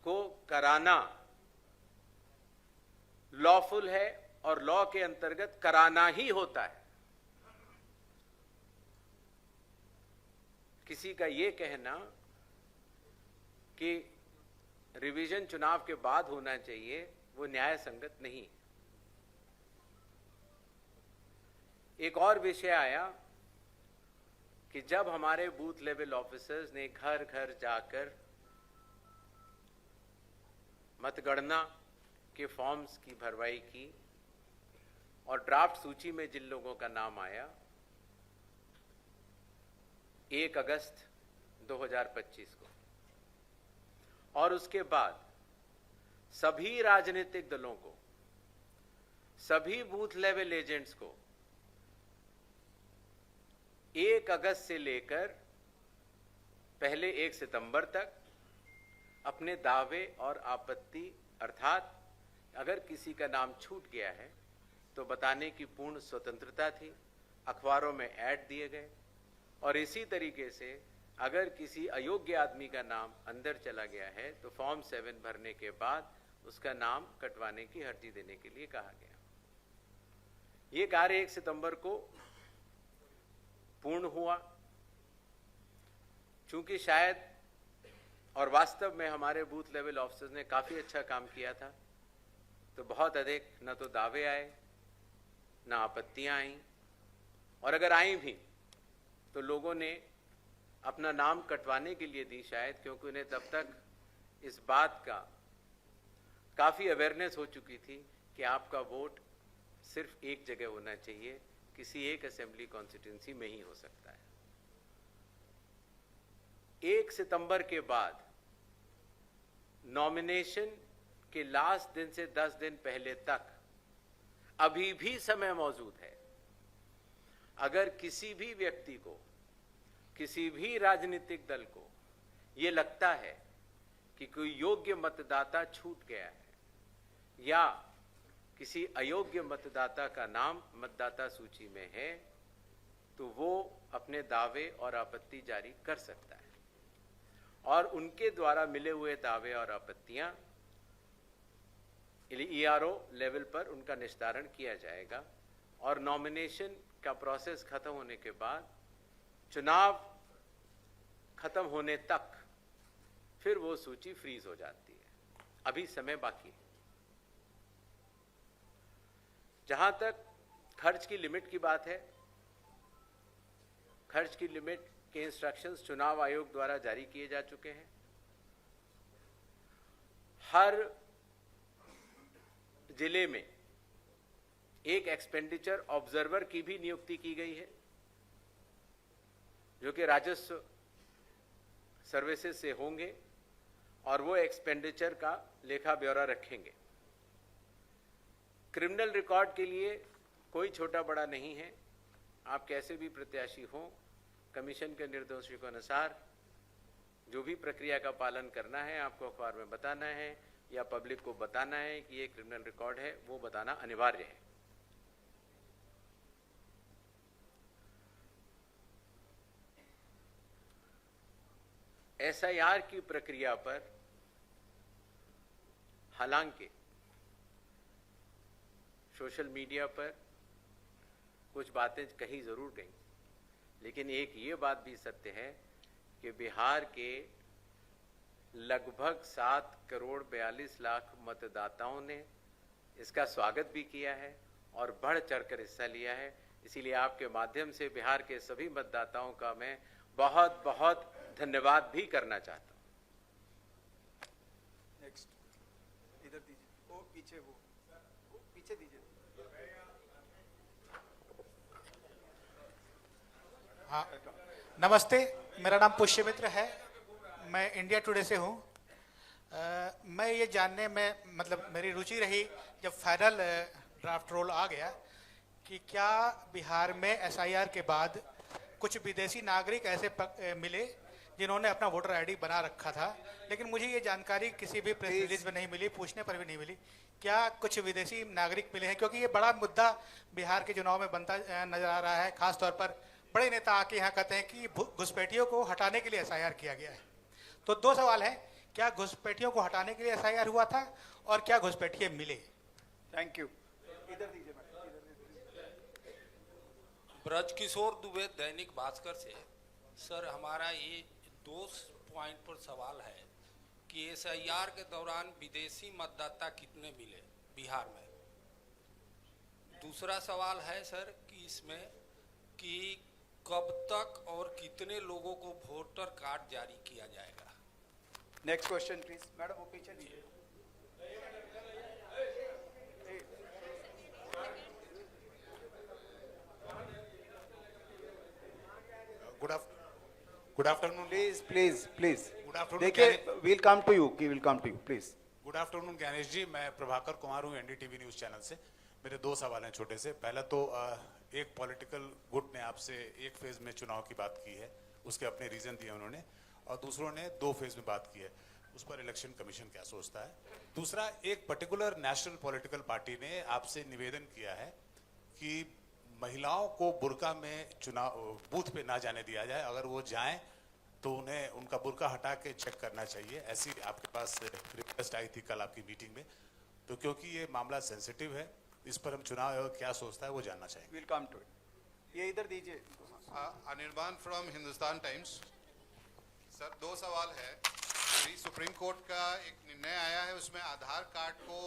को कराना लॉफुल है और लॉ के अंतर्गत कराना ही होता है। किसी का यह कहना कि रिवीजन चुनाव के बाद होना चाहिए वो न्याय संगत नहीं। एक और विषय आया कि जब हमारे बूथ लेवल ऑफिसर्स ने घर घर जाकर मतगणना के फॉर्म्स की भरवाई की और ड्राफ्ट सूची में जिन लोगों का नाम आया 1 अगस्त 2025 को और उसके बाद सभी राजनीतिक दलों को, सभी बूथ लेवल एजेंट्स को 1 अगस्त से लेकर पहले 1 सितंबर तक अपने दावे और आपत्ति अर्थात अगर किसी का नाम छूट गया है तो बताने की पूर्ण स्वतंत्रता थी। अखबारों में ऐड दिए गए और इसी तरीके से अगर किसी अयोग्य आदमी का नाम अंदर चला गया है तो फॉर्म 7 भरने के बाद उसका नाम कटवाने की अर्जी देने के लिए कहा गया। ये कार्य 1 सितंबर को पूर्ण हुआ। चूंकि शायद और वास्तव में हमारे बूथ लेवल ऑफिसर्स ने काफी अच्छा काम किया था तो बहुत अधिक न तो दावे आए न आपत्तियां आई और अगर आई भी तो लोगों ने अपना नाम कटवाने के लिए दी शायद, क्योंकि उन्हें तब तक इस बात का काफी अवेयरनेस हो चुकी थी कि आपका वोट सिर्फ एक जगह होना चाहिए किसी एक असेंबली कॉन्स्टिट्यूंसी में ही हो सकता है। 1 सितंबर के बाद नॉमिनेशन के लास्ट दिन से 10 दिन पहले तक अभी भी समय मौजूद है। अगर किसी भी व्यक्ति को, किसी भी राजनीतिक दल को ये लगता है कि कोई योग्य मतदाता छूट गया है या किसी अयोग्य मतदाता का नाम मतदाता सूची में है, तो वो अपने दावे और आपत्ति जारी कर सकता है और उनके द्वारा मिले हुए दावे और आपत्तियां ERO लेवल पर उनका निस्तारण किया जाएगा और नॉमिनेशन का प्रोसेस खत्म होने के बाद चुनाव खत्म होने तक फिर वो सूची फ्रीज हो जाती है। अभी समय बाकी है। जहां तक खर्च की लिमिट की बात है, खर्च की लिमिट के इंस्ट्रक्शंस चुनाव आयोग द्वारा जारी किए जा चुके हैं। हर जिले में एक एक्सपेंडिचर ऑब्जर्वर की भी नियुक्ति की गई है, जो कि राजस्व सर्विसेज से होंगे और वो एक्सपेंडिचर का लेखा ब्यौरा रखेंगे। क्रिमिनल रिकॉर्ड के लिए कोई छोटा बड़ा नहीं है। आप कैसे भी प्रत्याशी हों, कमीशन के निर्देशों के अनुसार जो भी प्रक्रिया का पालन करना है आपको अखबार में बताना है या पब्लिक को बताना है कि ये क्रिमिनल रिकॉर्ड है, वो बताना अनिवार्य है। SIR की प्रक्रिया पर हालांकि सोशल मीडिया पर कुछ बातें कही जरूर गई, लेकिन एक ये बात भी सत्य है कि बिहार के लगभग 7 करोड़ 42 लाख मतदाताओं ने इसका स्वागत भी किया है और बढ़ चढ़कर हिस्सा लिया है। इसीलिए आपके माध्यम से बिहार के सभी मतदाताओं का मैं बहुत बहुत धन्यवाद भी करना चाहता हूं। नेक्स्ट इधर दीजिए, वो पीछे दीजिए। हाँ, नमस्ते, मेरा नाम पुष्यमित्र है, मैं इंडिया टुडे से हूँ। मैं ये जानने में मतलब मेरी रुचि रही जब फाइनल ड्राफ्ट रोल आ गया कि क्या बिहार में SIR के बाद कुछ विदेशी नागरिक ऐसे मिले जिन्होंने अपना वोटर आईडी बना रखा था, लेकिन मुझे ये जानकारी किसी भी प्रेस रिलीज में नहीं मिली, पूछने पर भी नहीं मिली। क्या कुछ विदेशी नागरिक मिले हैं? क्योंकि ये बड़ा मुद्दा बिहार के चुनाव में बनता नजर आ रहा है। खासतौर पर बड़े नेता आके यहाँ कहते हैं कि घुसपैठियों को हटाने के लिए SIR किया गया है। तो 2 सवाल हैं, क्या घुसपैठियों को हटाने के लिए SIR हुआ था और क्या घुसपैठिए मिले? Thank you. इधर दीजिए। ब्रजकिशोर दुबे, दैनिक भास्कर से। सर, हमारा ये 2 पॉइंट पर सवाल है कि SIR के दौरान विदेशी मतदाता कितने मिले बिहार में। दूसरा सवाल है सर कि इसमें कि कब तक और कितने लोगों को वोटर कार्ड जारी किया जाएगा। Next question please. मैडम वो पीछे दीजिए। Good afternoon please good afternoon. देखिए, will come to you please. Good afternoon Gyanesh ji, मैं प्रभाकर कुमार हूँ NDTV न्यूज चैनल से। मेरे 2 सवाल हैं छोटे से। पहला तो एक पॉलिटिकल गुट ने आपसे एक फेज में चुनाव की बात की है, उसके अपने रीजन दिए उन्होंने, और दूसरों ने 2 फेज में बात की है। उस पर इलेक्शन कमीशन क्या सोचता है? दूसरा, एक पर्टिकुलर नेशनल पॉलिटिकल पार्टी ने आपसे निवेदन किया है कि महिलाओं को बुर्का में चुनाव बूथ पे ना जाने दिया जाए, अगर वो जाएं तो उन्हें उनका बुर्का हटा के चेक करना चाहिए। ऐसी आपके पास रिक्वेस्ट आई थी कल आपकी मीटिंग में। तो क्योंकि ये मामला सेंसिटिव है, इस पर हम चुनाव आयोग क्या सोचता है वो जानना चाहेंगे। Will come to it. ये इधर दीजिए। Anirban from Hindustan Times. Sir, 2 सवाल है। अभी सुप्रीम कोर्ट का एक निर्णय आया है, उसमें आधार कार्ड को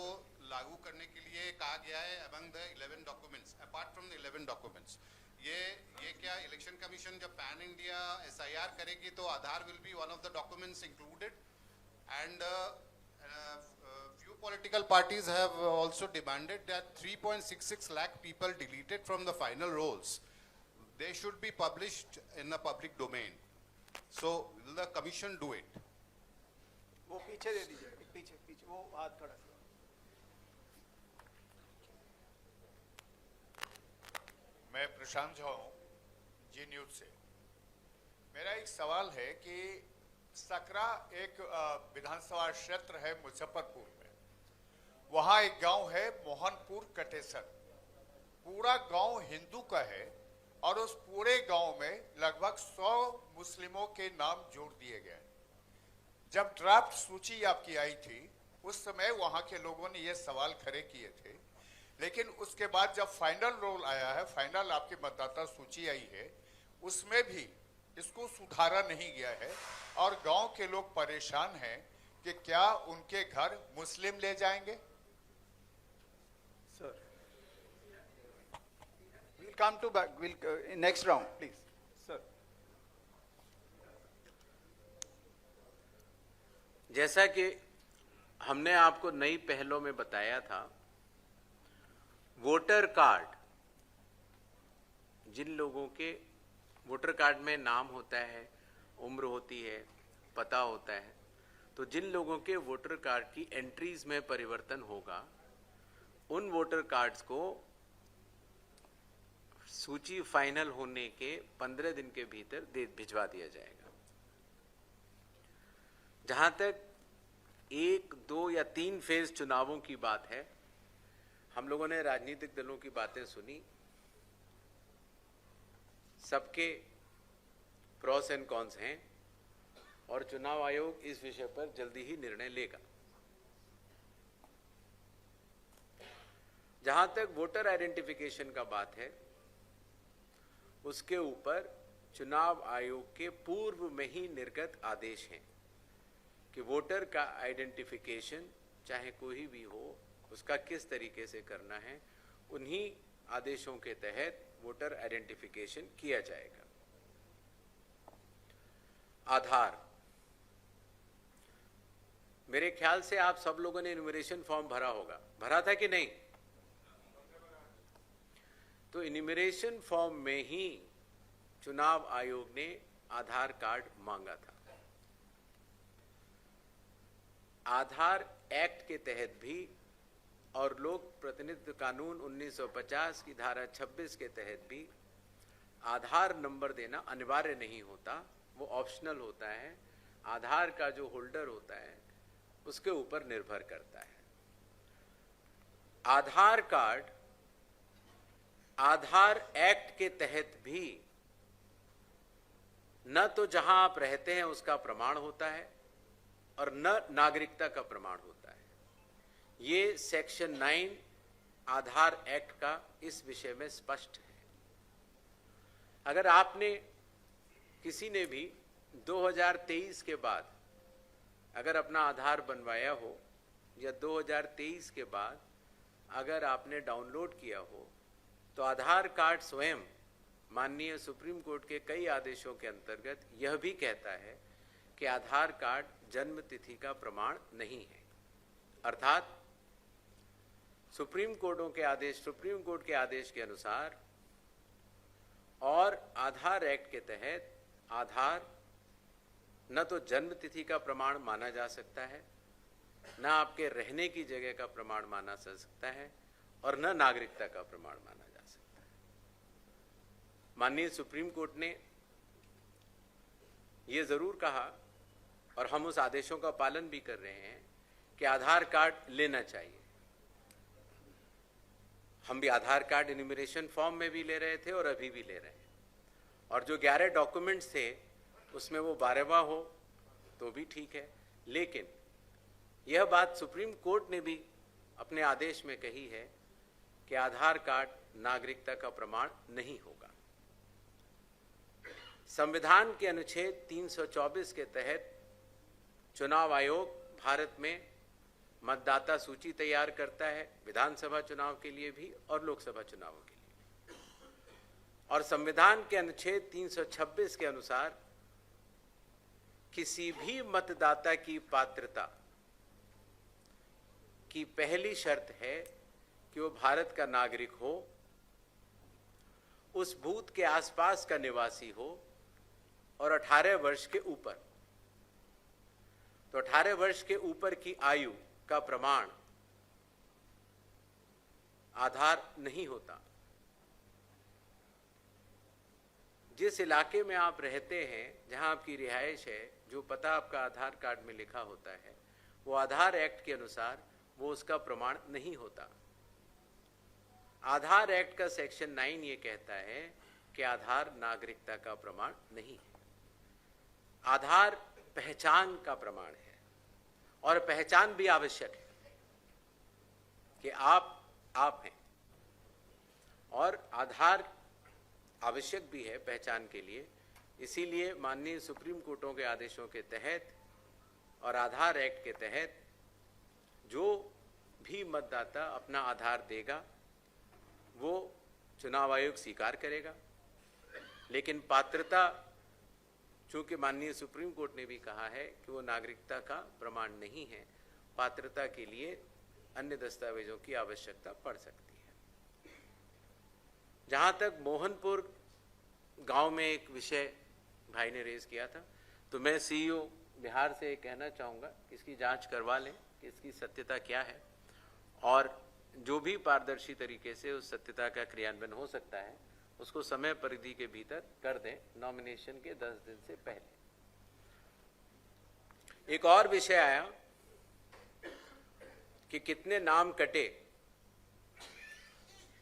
लागू करने के लिए कहा गया है among the 11 documents, apart from the 11 documents. ये क्या इलेक्शन कमीशन जब पैन इंडिया SIR करेगी तो Aadhaar will be one of the documents included? And few political parties have also demanded that 3.66 lakh people deleted from the final rolls, they should be published in the public domain. So will the commission do it? वो पीछे दे दीजिए, पीछे पीछे वो हाथ खड़ा करो। मैं प्रशांत झा हूँ जी न्यूज से। मेरा एक सवाल है कि सकरा एक विधानसभा क्षेत्र है मुजफ्फरपुर में, वहाँ एक गांव है मोहनपुर कटेसर। पूरा गांव हिंदू का है और उस पूरे गांव में लगभग 100 मुस्लिमों के नाम जोड़ दिए गए। जब ड्राफ्ट सूची आपकी आई थी उस समय वहां के लोगों ने ये सवाल खड़े किए थे, लेकिन उसके बाद जब फाइनल रोल आया है, फाइनल आपकी मतदाता सूची आई है, उसमें भी इसको सुधारा नहीं गया है और गांव के लोग परेशान हैं कि क्या उनके घर मुस्लिम ले जाएंगे। Sir, we'll come to back. Next round, please, sir. जैसा कि हमने आपको नई पहलों में बताया था, वोटर कार्ड, जिन लोगों के वोटर कार्ड में नाम होता है, उम्र होती है, पता होता है, तो जिन लोगों के वोटर कार्ड की एंट्रीज में परिवर्तन होगा, उन वोटर कार्ड्स को सूची फाइनल होने के 15 दिन के भीतर भिजवा दिया जाएगा। जहां तक 1, 2 या 3 फेज चुनावों की बात है, हम लोगों ने राजनीतिक दलों की बातें सुनी, सबके प्रॉस एंड कॉन्स हैं और चुनाव आयोग इस विषय पर जल्दी ही निर्णय लेगा। जहां तक वोटर आइडेंटिफिकेशन का बात है, उसके ऊपर चुनाव आयोग के पूर्व में ही निर्गत आदेश हैं कि वोटर का आइडेंटिफिकेशन चाहे कोई भी हो, उसका किस तरीके से करना है, उन्हीं आदेशों के तहत वोटर आइडेंटिफिकेशन किया जाएगा। आधार, मेरे ख्याल से आप सब लोगों ने इन्यूमरेशन फॉर्म भरा होगा, भरा था कि नहीं? तो इन्यूमरेशन फॉर्म में ही चुनाव आयोग ने आधार कार्ड मांगा था। आधार एक्ट के तहत भी और लोक प्रतिनिधित्व कानून 1950 की धारा 26 के तहत भी आधार नंबर देना अनिवार्य नहीं होता, वो ऑप्शनल होता है। आधार का जो होल्डर होता है उसके ऊपर निर्भर करता है। आधार कार्ड आधार एक्ट के तहत भी न तो जहां आप रहते हैं उसका प्रमाण होता है और न नागरिकता का प्रमाण होता है। ये सेक्शन 9 आधार एक्ट का इस विषय में स्पष्ट है। अगर आपने किसी ने भी 2023 के बाद अगर अपना आधार बनवाया हो या 2023 के बाद अगर आपने डाउनलोड किया हो, तो आधार कार्ड स्वयं माननीय सुप्रीम कोर्ट के कई आदेशों के अंतर्गत यह भी कहता है कि आधार कार्ड जन्म तिथि का प्रमाण नहीं है। अर्थात सुप्रीम कोर्ट के आदेश के अनुसार और आधार एक्ट के तहत आधार न तो जन्म तिथि का प्रमाण माना जा सकता है, न आपके रहने की जगह का प्रमाण माना जा सकता है और न नागरिकता का प्रमाण माना जा सकता है। माननीय सुप्रीम कोर्ट ने यह जरूर कहा और हम उस आदेशों का पालन भी कर रहे हैं कि आधार कार्ड लेना चाहिए। हम भी आधार कार्ड इन्यूमरेशन फॉर्म में भी ले रहे थे और अभी भी ले रहे हैं, और जो 11 डॉक्यूमेंट्स थे उसमें वो 12वां हो तो भी ठीक है। लेकिन यह बात सुप्रीम कोर्ट ने भी अपने आदेश में कही है कि आधार कार्ड नागरिकता का प्रमाण नहीं होगा। संविधान के अनुच्छेद 324 के तहत चुनाव आयोग भारत में मतदाता सूची तैयार करता है, विधानसभा चुनाव के लिए भी और लोकसभा चुनावों के लिए। और संविधान के अनुच्छेद 326 के अनुसार किसी भी मतदाता की पात्रता की पहली शर्त है कि वो भारत का नागरिक हो, उस बूथ के आसपास का निवासी हो और 18 वर्ष के ऊपर। तो 18 वर्ष के ऊपर की आयु का प्रमाण आधार नहीं होता। जिस इलाके में आप रहते हैं, जहां आपकी रिहाइश है, जो पता आपका आधार कार्ड में लिखा होता है, वो आधार एक्ट के अनुसार वो उसका प्रमाण नहीं होता। आधार एक्ट का सेक्शन 9 ये कहता है कि आधार नागरिकता का प्रमाण नहीं है। आधार पहचान का प्रमाण है और पहचान भी आवश्यक है कि आप हैं, और आधार आवश्यक भी है पहचान के लिए। इसीलिए माननीय सुप्रीम कोर्टों के आदेशों के तहत और आधार एक्ट के तहत जो भी मतदाता अपना आधार देगा वो चुनाव आयोग स्वीकार करेगा। लेकिन पात्रता, चूंकि माननीय सुप्रीम कोर्ट ने भी कहा है कि वो नागरिकता का प्रमाण नहीं है, पात्रता के लिए अन्य दस्तावेजों की आवश्यकता पड़ सकती है। जहां तक मोहनपुर गांव में एक विषय भाई ने रेज किया था, तो मैं सीईओ बिहार से कहना चाहूँगा कि इसकी जांच करवा लें कि इसकी सत्यता क्या है, और जो भी पारदर्शी तरीके से उस सत्यता का क्रियान्वयन हो सकता है उसको समय परिधि के भीतर कर दें, नॉमिनेशन के 10 दिन से पहले। एक और विषय आया कि कितने नाम कटे।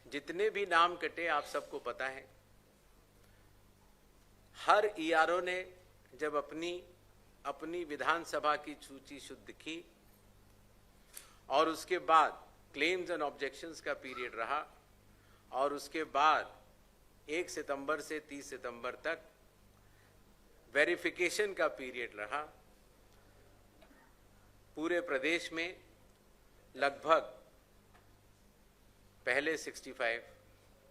जितने भी नाम कटे आप सबको पता है। हर ईआरओ ने जब अपनी विधानसभा की सूची शुद्ध की और उसके बाद क्लेम्स एंड ऑब्जेक्शंस का पीरियड रहा, और उसके बाद 1 सितंबर से 30 सितंबर तक वेरिफिकेशन का पीरियड रहा, पूरे प्रदेश में लगभग पहले 65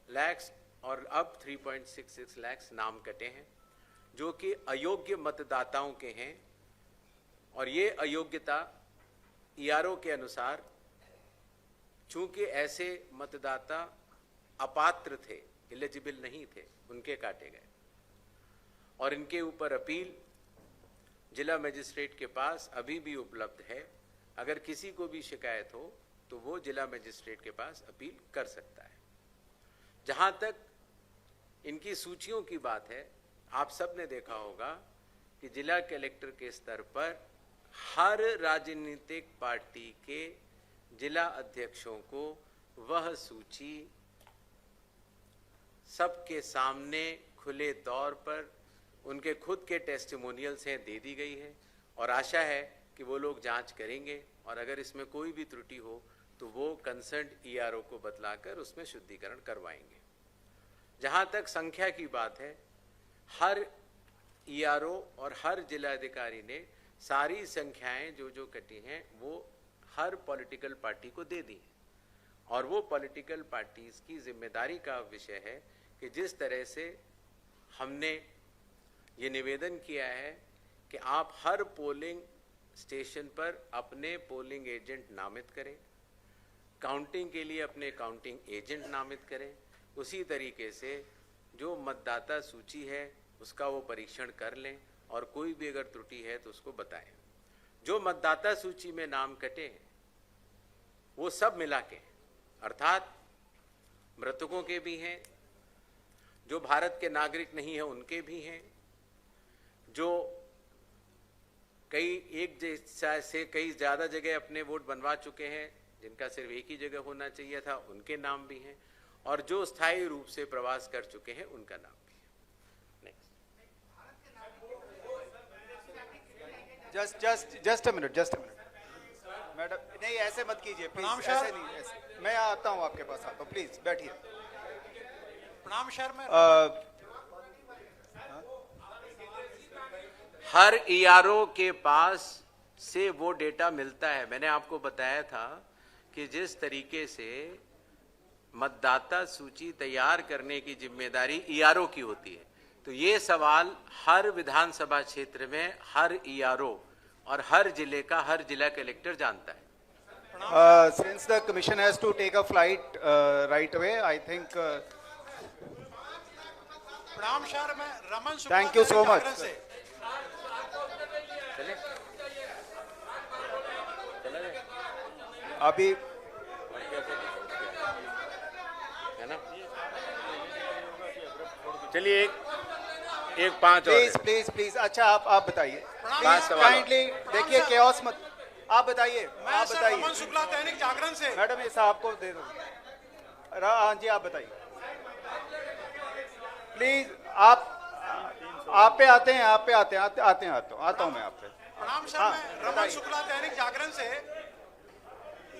लाख और अब 3.66 लाख नाम कटे हैं जो कि अयोग्य मतदाताओं के हैं। और ये अयोग्यता ईआरओ के अनुसार, चूंकि ऐसे मतदाता अपात्र थे, एलिजिबल नहीं थे, उनके काटे गए। और इनके ऊपर अपील जिला मजिस्ट्रेट के पास अभी भी उपलब्ध है। अगर किसी को भी शिकायत हो तो वो जिला मजिस्ट्रेट के पास अपील कर सकता है। जहां तक इनकी सूचियों की बात है, आप सब ने देखा होगा कि जिला कलेक्टर के स्तर पर हर राजनीतिक पार्टी के जिला अध्यक्षों को वह सूची सबके सामने खुले तौर पर उनके खुद के टेस्टिमोनियल्स हैं दे दी गई है, और आशा है कि वो लोग जांच करेंगे और अगर इसमें कोई भी त्रुटि हो तो वो कंसर्न्ड ईआरओ को बतलाकर उसमें शुद्धिकरण करवाएंगे। जहां तक संख्या की बात है, हर ईआरओ और हर जिलाधिकारी ने सारी संख्याएं जो कटी हैं वो हर पॉलिटिकल पार्टी को दे दी है, और वो पॉलिटिकल पार्टीज की जिम्मेदारी का विषय है कि जिस तरह से हमने ये निवेदन किया है कि आप हर पोलिंग स्टेशन पर अपने पोलिंग एजेंट नामित करें, काउंटिंग के लिए अपने काउंटिंग एजेंट नामित करें, उसी तरीके से जो मतदाता सूची है उसका वो परीक्षण कर लें और कोई भी अगर त्रुटि है तो उसको बताएं। जो मतदाता सूची में नाम कटे हैं वो सब मिला के, अर्थात मृतकों के भी हैं, जो भारत के नागरिक नहीं है उनके भी हैं, जो एक जैसा से कई ज़्यादा जगह अपने वोट बनवा चुके हैं, जिनका सिर्फ एक ही जगह होना चाहिए था, उनके नाम भी हैं, और जो स्थायी रूप से प्रवास कर चुके हैं उनका नाम भी है। जस्ट अ मिनट मैडम, नहीं ऐसे मत कीजिए प्लीज, ऐसे नहीं, ऐसे मैं आता हूँ आपके पास, आता हूँ, प्लीज बैठिए। प्रणाम सर। मैं हर ईआरओ के पास से वो डेटा मिलता है। मैंने आपको बताया था कि जिस तरीके से मतदाता सूची तैयार करने की जिम्मेदारी ईआरओ की होती है, तो ये सवाल हर विधानसभा क्षेत्र में हर ईआरओ और हर जिले का हर जिला कलेक्टर जानता है। Since the commission has to take a flight right away, I think. प्रणाम सर, मैं Raman Shukla Thank you so much. जागरण से। अभी है ना, चलिए एक 5 और प्लीज प्लीज प्लीज, अच्छा आप बताइए, पांच सवाल। काइंडली देखिए chaos मत, आप बताइए, मैं आप सर बताइए। रमन शुक्ला दैनिक जागरण से। मैडम ये साहब को दे दो। हाँ जी, आप बताइए प्लीज। आप पे आते हैं, आप पे आते हैं, आता हूँ मैं आप पे। प्रणाम सर, हाँ, मैं रमन बताइए। शुक्ला दैनिक जागरण से।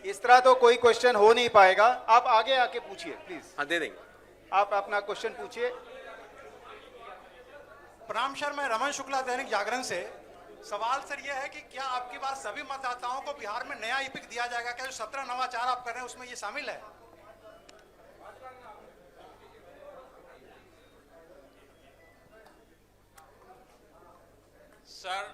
इस तरह तो कोई क्वेश्चन हो नहीं पाएगा, आप आगे आके पूछिए प्लीज। हाँ दे देंगे। आप अपना क्वेश्चन पूछिए। प्रणाम सर, मैं रमन शुक्ला दैनिक जागरण से। सवाल सर यह है कि क्या आपकी बात सभी मतदाताओं को बिहार में नया ईपिक दिया जाएगा? क्या जो 17 नवाचार आप कर रहे हैं उसमें ये शामिल है? सर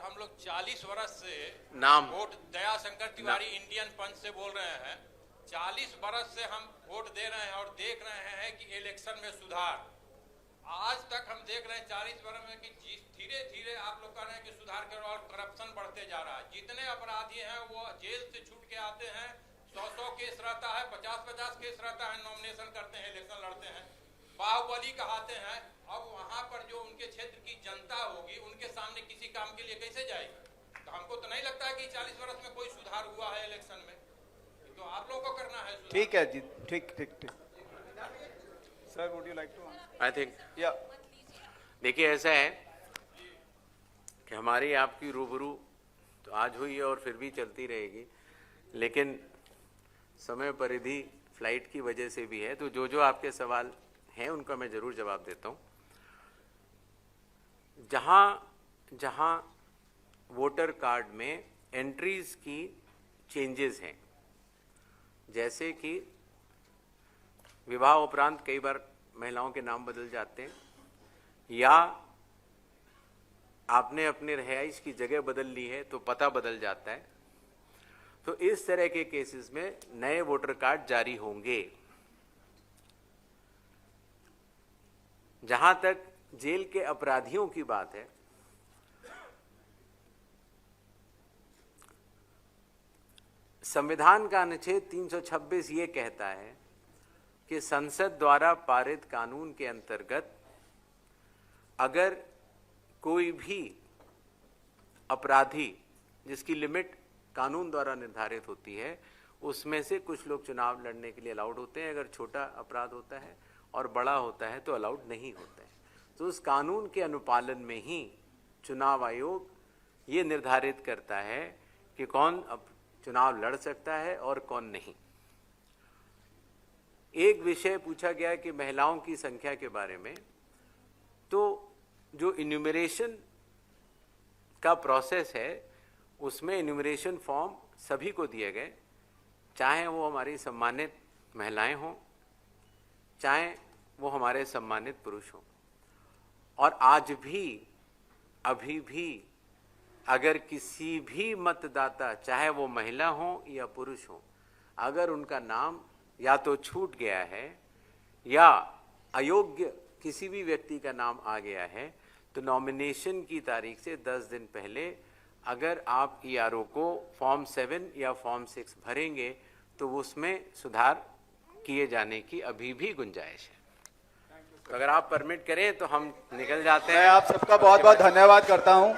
हम लोग 40 वर्ष से नाम। वोट, दया शंकर तिवारी इंडियन पंच से बोल रहे हैं। 40 वर्ष से हम वोट दे रहे हैं और देख रहे हैं कि इलेक्शन में सुधार। आज तक हम देख रहे हैं 40 वर्ष में कि धीरे धीरे आप लोग कह रहे हैं कि सुधार के और करप्शन बढ़ते जा रहा है। जितने अपराधी हैं वो जेल से छूट के आते हैं, 100 केस रहता है, 50 केस रहता है, नॉमिनेशन करते हैं, इलेक्शन लड़ते हैं, बाहुबली कहते हैं। अब वहां पर जो उनके क्षेत्र की जनता होगी उनके सामने किसी काम के लिए कैसे जाएगी? तो हमको तो नहीं लगता है कि 40 वर्ष में कोई सुधार हुआ है इलेक्शन में। तो आप लोगों को करना है सुधार। ठीक है जी, ठीक। Sir would you like to answer? I think या देखिए ऐसा है कि हमारी आपकी रूबरू तो आज हुई है और फिर भी चलती रहेगी, लेकिन समय परिधि फ्लाइट की वजह से भी है। तो जो आपके सवाल हैं उनका मैं जरूर जवाब देता हूं। जहां वोटर कार्ड में एंट्रीज की चेंजेस हैं, जैसे कि विवाह उपरांत कई बार महिलाओं के नाम बदल जाते हैं, या आपने अपने रिहाइश की जगह बदल ली है तो पता बदल जाता है, तो इस तरह के केसेस में नए वोटर कार्ड जारी होंगे। जहां तक जेल के अपराधियों की बात है, संविधान का अनुच्छेद 326 ये कहता है कि संसद द्वारा पारित कानून के अंतर्गत अगर कोई भी अपराधी जिसकी लिमिट कानून द्वारा निर्धारित होती है, उसमें से कुछ लोग चुनाव लड़ने के लिए अलाउड होते हैं। अगर छोटा अपराध होता है और बड़ा होता है तो अलाउड नहीं होता है। तो उस कानून के अनुपालन में ही चुनाव आयोग ये निर्धारित करता है कि कौन अब चुनाव लड़ सकता है और कौन नहीं। एक विषय पूछा गया कि महिलाओं की संख्या के बारे में, तो जो इन्यूमरेशन का प्रोसेस है उसमें इन्यूमरेशन फॉर्म सभी को दिए गए, चाहे वो हमारी सम्मानित महिलाएं हों, चाहे वो हमारे सम्मानित पुरुष हों। और आज भी अभी भी अगर किसी भी मतदाता, चाहे वो महिला हो या पुरुष हो, अगर उनका नाम या तो छूट गया है या अयोग्य किसी भी व्यक्ति का नाम आ गया है, तो नॉमिनेशन की तारीख से 10 दिन पहले अगर आप ERO को फॉर्म 7 या फॉर्म 6 भरेंगे तो उसमें सुधार किए जाने की अभी भी गुंजाइश है। तो अगर आप परमिट करें तो हम निकल जाते हैं। मैं आप सबका बहुत बहुत धन्यवाद करता हूं।